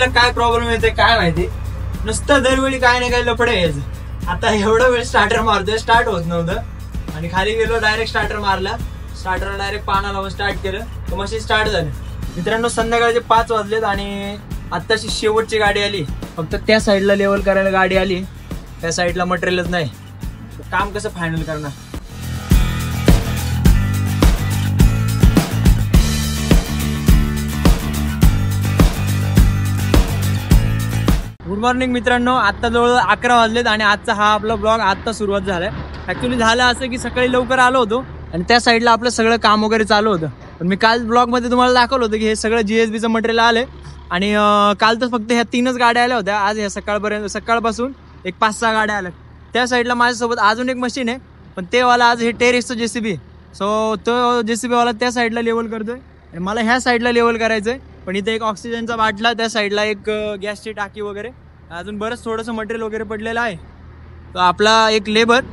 जेसीबीला काय प्रॉब्लेम येते काय माहिती, नुसतं दरवेळी काय नाही काय लफडे यायचं. आता एवढा वेळ स्टार्टर मारतोय, स्टार्ट होत नव्हतं आणि खाली गेलो, डायरेक्ट स्टार्टर मारला, स्टार्टरला डायरेक्ट पाना लावून स्टार्ट केलं तर मशीन स्टार्ट झाली. मित्रांनो संध्याकाळचे 5 वाजलेत आणि आत्ताची शेवटची गाडी आली. फक्त त्या साईडला लेवल करायला गाडी आली, त्या साईडला मटेरियलच नाही. काम कसं फायनल करणार. गुड मॉर्निंग मित्रांनो, आत्ता जवळ 11 वाजलेत आणि आजचा हा आपला ब्लॉग आत्ता सुरुवात झालाय. ऍक्च्युली झालं असं की सकाळी लवकर आलो होतो आणि त्या साईडला आपलं सगळं काम वगैरे चालू होतं. पण मी काल ब्लॉग मध्ये तुम्हाला दाखवलं होतं की हे सगळं जीएसबीचं मटेरियल आलंय आणि काल तर फक्त ह्या 3च गाड्या आल्या होत्या. आज ह्या सकाळपासून एक 5-6 गाड्या आल्या. त्या साईडला माझ्यासोबत अजून एक मशीन आहे, पण ते वाला आज हे टेरेसचं जेसीबी. सो तो जेसीबी वाला त्या साईडला लेवल करतोय आणि मला ह्या साईडला लेवल करायचंय. पण इथे एक ऑक्सिजनचा बाटला, त्या साईडला एक गॅसची टाकी वगैरे, अजून बरंच थोडंसं मटेरियल वगैरे पडलेलं आहे. तर आपला एक लेबर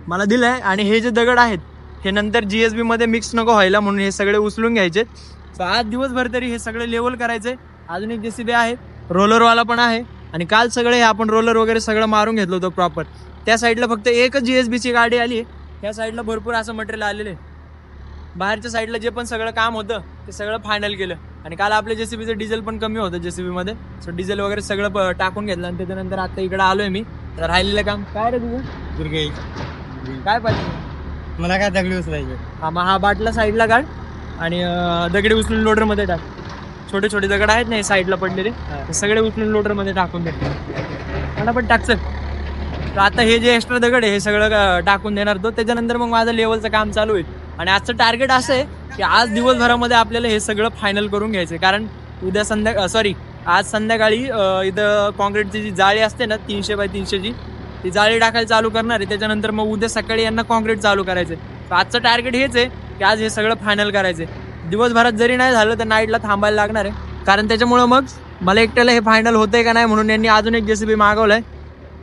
मला दिलाय आणि हे जे दगड आहेत हे नंतर जीएसबी मध्ये मिक्स नको व्हायला म्हणून हे सगळे उचलून घ्यायचे. तर आज दिवसभर तरी हे सगळे लेवल करायचे. अजून एक जेसीबी आहे, रोलरवाला पण आहे आणि काल सगळे आपण रोलर वगैरे सगळं मारून घेतलं होतं प्रॉपर. त्या साईडला फक्त एकच जीएसबीची गाडी आली, त्या साईडला भरपूर असं मटेरियल आलेलं आहे. बाहेरच्या साईडला जे पण सगळं काम होतं ते सगळं फायनल केलं आणि काल आपल्या जेसीबीचं डिझेल पण कमी होतं जेसीबी मध्ये. सो डिझेल वगैरे सगळं टाकून घेतलं आणि त्याच्यानंतर आता इकडे आलोय मी. तर राहिलेलं काम काय रे तुझं? दुर्गे काय पाहिजे मला? काय दगडी उचलायचे? हा मग हा बाटला साईडला काढ आणि दगडी उचलून लोडर मध्ये टाक. छोटे छोटे दगड आहेत ना साईडला पडलेले, सगळे उचलून लोडर मध्ये टाकून दे. मला पण टाकचं. तर आता हे जे एक्स्ट्रा दगड आहे हे सगळं टाकून देणार तो. त्याच्यानंतर मग माझं लेवलचं काम चालू होईल आणि आजचं टार्गेट असं आहे की आज दिवसभरामध्ये आपल्याला हे सगळं फायनल करून घ्यायचं. कारण उद्या आज संध्याकाळी इथं कॉन्क्रीटची जी जाळी असते ना 300 बाय 300ची, ती जाळी टाकायला चालू करणार आहे. त्याच्यानंतर मग उद्या सकाळी यांना कॉन्क्रीट चालू करायचं. तर आजचं टार्गेट हेच आहे की आज हे सगळं फायनल करायचं. दिवसभरात जरी नाही झालं तर नाईटला थांबायला लागणार आहे, कारण त्याच्यामुळं मग मला एकट्याला हे फायनल होतंय का नाही म्हणून यांनी अजून एक जेसीबी मागवलाय.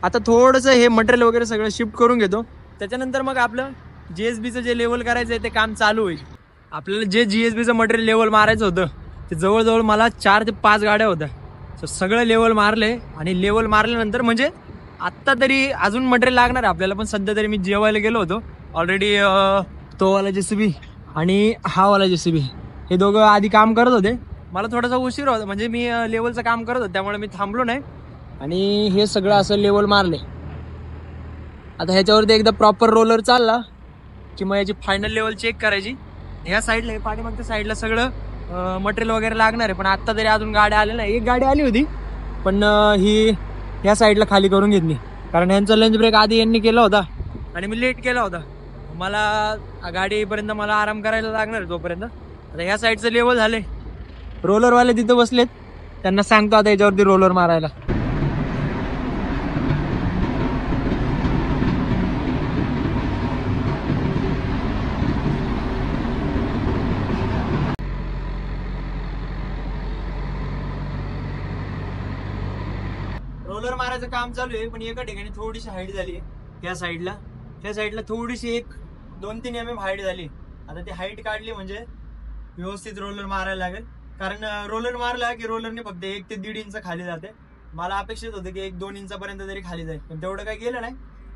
आता थोडंसं हे मटेरियल वगैरे सगळं शिफ्ट करून घेतो, त्याच्यानंतर मग आपलं जीएसबीचं जे लेवल करायचं आहे ते काम चालू होईल. आपल्याला जे जीएसबीचं मटेरियल लेवल मारायचं होतं ते जवळजवळ मला 4 ते 5 गाड्या होत्या. सो सगळं लेवल मारले आणि लेवल मारल्यानंतर म्हणजे आत्ता तरी अजून मटेरियल लागणार आहे आपल्याला. पण सध्या तरी मी जेवायला गेलो होतो ऑलरेडी. तो वाला जेसीबी आणि हा वाला जेसीबी हे दोघं आधी काम करत होते. मला थोडासा उशीर होता, म्हणजे मी लेवलचं काम करत होतो त्यामुळे मी थांबलो नाही आणि हे सगळं असं लेवल मारले. आता ह्याच्यावरती एकदा प्रॉपर रोलर चालला की मग याची फायनल लेवल चेक करायची. ह्या साईडला हे पाठीमागच्या साईडला सगळं मटेरियल वगैरे लागणार आहे. पण आत्ता तरी अजून गाड्या आल्या नाही. एक गाडी आली होती पण ही ह्या साईडला खाली करून घेतली, कारण यांचा लंच ब्रेक आधी यांनी केला होता आणि मी लेट केला होता. मला गाडी येईपर्यंत मला आराम करायला लागणार आहे तोपर्यंत. आता ह्या साईडचं लेवल झाले, रोलरवाले तिथं बसलेत, त्यांना सांगतो आता याच्यावरती रोलर मारायला. रोलर मारायचं काम चालू आहे पण एका ठिकाणी थोडीशी हाईट झाली आहे. त्या साईडला थोडीशी 1-2-3 mm हाईट झाली. आता ती हाईट काढली म्हणजे व्यवस्थित रोलर मारायला लागेल, कारण रोलर मारला की रोलरने फक्त 1 ते 1.5 इंच खाली जाते. मला अपेक्षित होतं की 1-2 इंचापर्यंत तरी खाली जाईल, पण तेवढं काही गेलं नाही.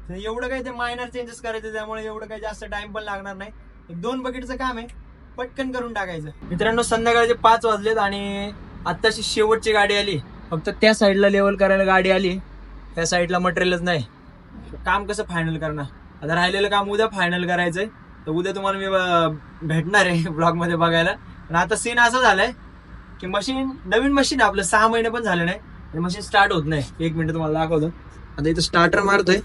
तर एवढं काही ते मायनर चेंजेस करायचं, त्यामुळे एवढं काही जास्त टाइम पण लागणार नाही. 1-2 बकेटचं काम आहे, पटकन करून टाकायचं. मित्रांनो संध्याकाळचे 5 वाजलेत आणि आत्ताची शेवटची गाडी आली. फक्त त्या साईडला लेवल करायला गाडी आली, त्या साईडला मटेरियलच नाही. काम कसं फायनल करणार. आता राहिलेलं काम उद्या फायनल करायचंय. तर उद्या तुम्हाला मी भेटणार आहे ब्लॉग मध्ये बघायला. पण आता सीन असा झालाय की नवीन मशीन आपलं 6 महिने पण झाले नाही आणि मशीन स्टार्ट होत नाही. 1 मिनिट तुम्हाला दाखवतो. आता इथं स्टार्टर मारतोय,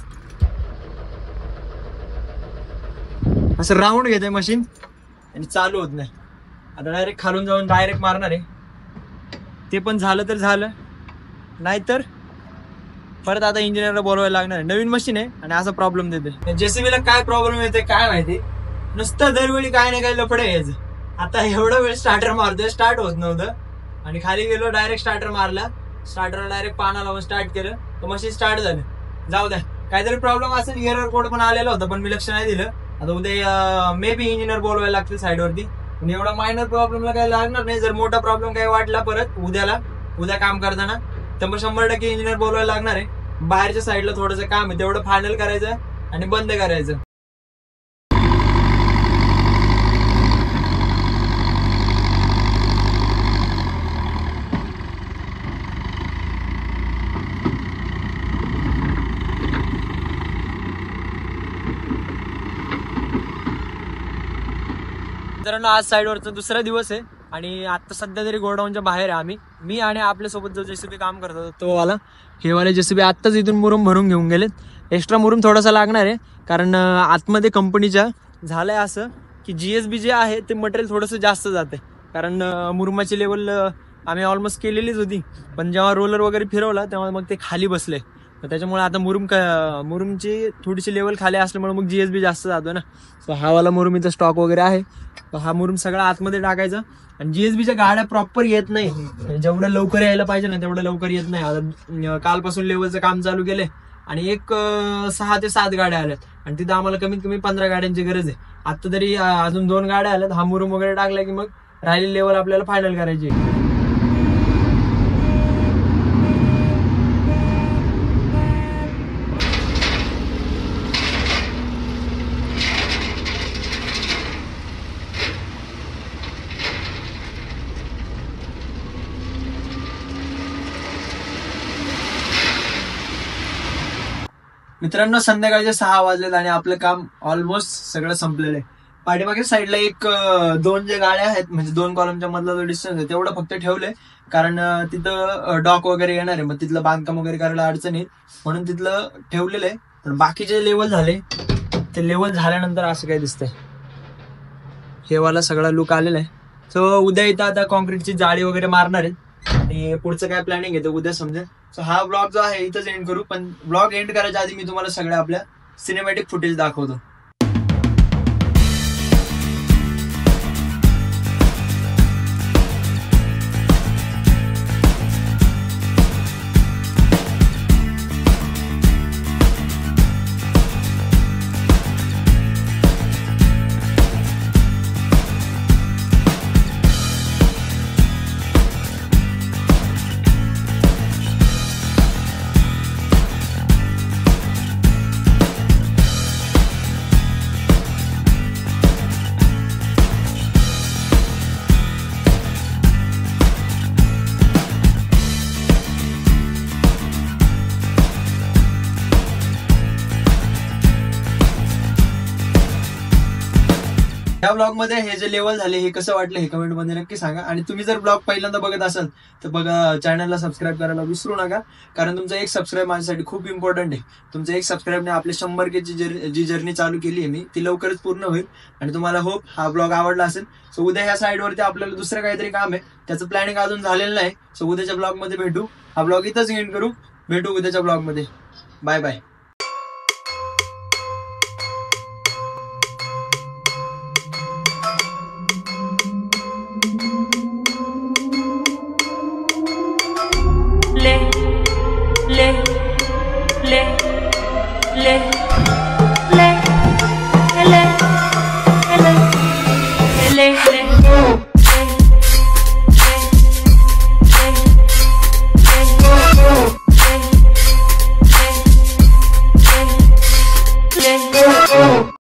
असं राऊंड घेतोय मशीन आणि चालू होत नाही. आता डायरेक्ट खालून जाऊन डायरेक्ट मारणार आहे. ते पण झालं तर झालं, नाहीतर परत आता इंजिनियरला बोलवायला लागणार आहे. नवीन मशीन आहे आणि असा प्रॉब्लेम देते. जेसीबीला काय प्रॉब्लेम येते काय माहिती, नुसतं दरवेळी काय नाही काय लफडे यायचं. आता एवढा वेळ स्टार्टर मारतोय, स्टार्ट होत नव्हतं आणि खाली गेलो, डायरेक्ट स्टार्टर मारला, स्टार्टरला डायरेक्ट पाना लावून स्टार्ट केलं तर मशीन स्टार्ट झालं. जाऊ द्या, काहीतरी प्रॉब्लेम असेल. एरर कोड पण आलेला होता पण मी लक्ष नाही दिलं. आता उद्या मे बी इंजिनियर बोलवायला लागतील साईडवरती. पण एवढा मायनर प्रॉब्लेमला काही लागणार नाही. जर मोठा प्रॉब्लेम काही वाटला परत उद्याला उद्या काम करताना, तर मग 100% इंजिनियर बोलवायला लागणार आहे. बाहेरच्या साईडला थोडंसं काम आहे, तेवढं फायनल करायचं आणि बंद करायचं. मित्रांनो, आज साईडवरचा दुसरा दिवस आहे आणि आता सध्या तरी गोडाऊनच्या बाहेर आहे आम्ही. मी आणि आपल्यासोबत जो जेसीबी काम करतो तो वाला, हे वाले जेसीबी आत्ताच इथून मुरुम भरून घेऊन गेलेत. एक्स्ट्रा मुरुम थोडासा लागणार आहे, कारण आतमध्ये कंपनीच्या झालंय असं की GSB जे आहे ते मटेरियल थोडंसं जास्त जाते. कारण मुरुमाची लेवल आम्ही ऑलमोस्ट केलेलीच होती, पण जेव्हा रोलर वगैरे फिरवला तेव्हा मग ते खाली बसले. त्याच्यामुळे आता मुरुमची थोडीशी लेवल खाली असल्यामुळे मग GSB जास्त जातो ना. सो हा वाला मुरुम इथं स्टॉक वगैरे आहे. हा मुरुम सगळा आतमध्ये टाकायचा. आणि GSBच्या गाड्या प्रॉपर येत नाही, जेवढं लवकर यायला पाहिजे ना तेवढं लवकर येत नाही. आता कालपासून लेवलचं काम चालू केलंय आणि 6 ते 7 गाड्या आल्यात आणि तिथं आम्हाला कमीत कमी 15 गाड्यांची गरज आहे. आता तरी अजून 2 गाड्या आल्यात. हा मुरुम वगैरे टाकला की मग राहिलेली लेवल आपल्याला फायनल करायची. मित्रांनो, संध्याकाळचे 6 वाजलेत आणि आपलं काम ऑलमोस्ट सगळं संपलेलं आहे. पाठीमागे साईडला 2 जे गाड्या आहेत, म्हणजे 2 कॉलमच्या मधला जो डिस्टन्स आहे तेवढं फक्त ठेवलंय, कारण तिथं डॉक वगैरे येणार आहे, मग तिथलं बांधकाम वगैरे करायला अडचण येईल म्हणून तिथलं ठेवलेलं आहे. पण बाकीचे लेवल झाले, ते लेवल झाल्यानंतर असं काय दिसतंय, हे वाला सगळा लुक आलेला आहे. सो उद्या इथं आता कॉन्क्रीटची जाळी वगैरे मारणार आहेत आणि पुढचं काय प्लॅनिंग आहे ते उद्या समजेल. सो हा ब्लॉग जो आहे इथंच एंड करू, पण ब्लॉग एंड करायच्या आधी मी तुम्हाला सगळ्या आपल्या सिनेमॅटिक फुटेज दाखवतो. या ब्लॉग मध्ये हे जे लेवल झाले हे कसं वाटलं हे कमेंट मध्ये नक्की सांगा. आणि तुम्ही जर ब्लॉग पहिल्यांदा बघत असाल तर बघा, चॅनलला सबस्क्राईब करायला विसरू नका, कारण तुमचा एक सबस्क्राईब माझ्यासाठी खूप इम्पॉर्टंट आहे. तुमचं एक सबस्क्राईबने आपले 100K जी जर्नी चालू केली आहे मी, ती लवकरच पूर्ण होईल. आणि तुम्हाला होप हा ब्लॉग आवडला असेल. सो उद्या ह्या साईडवरती आपल्याला दुसरं काहीतरी काम आहे, त्याचं प्लॅनिंग अजून झालेलं नाही. सो उद्याच्या ब्लॉग मध्ये भेटू. हा ब्लॉग इथंच एंड करू. भेटू उद्याच्या ब्लॉग मध्ये. Bye bye.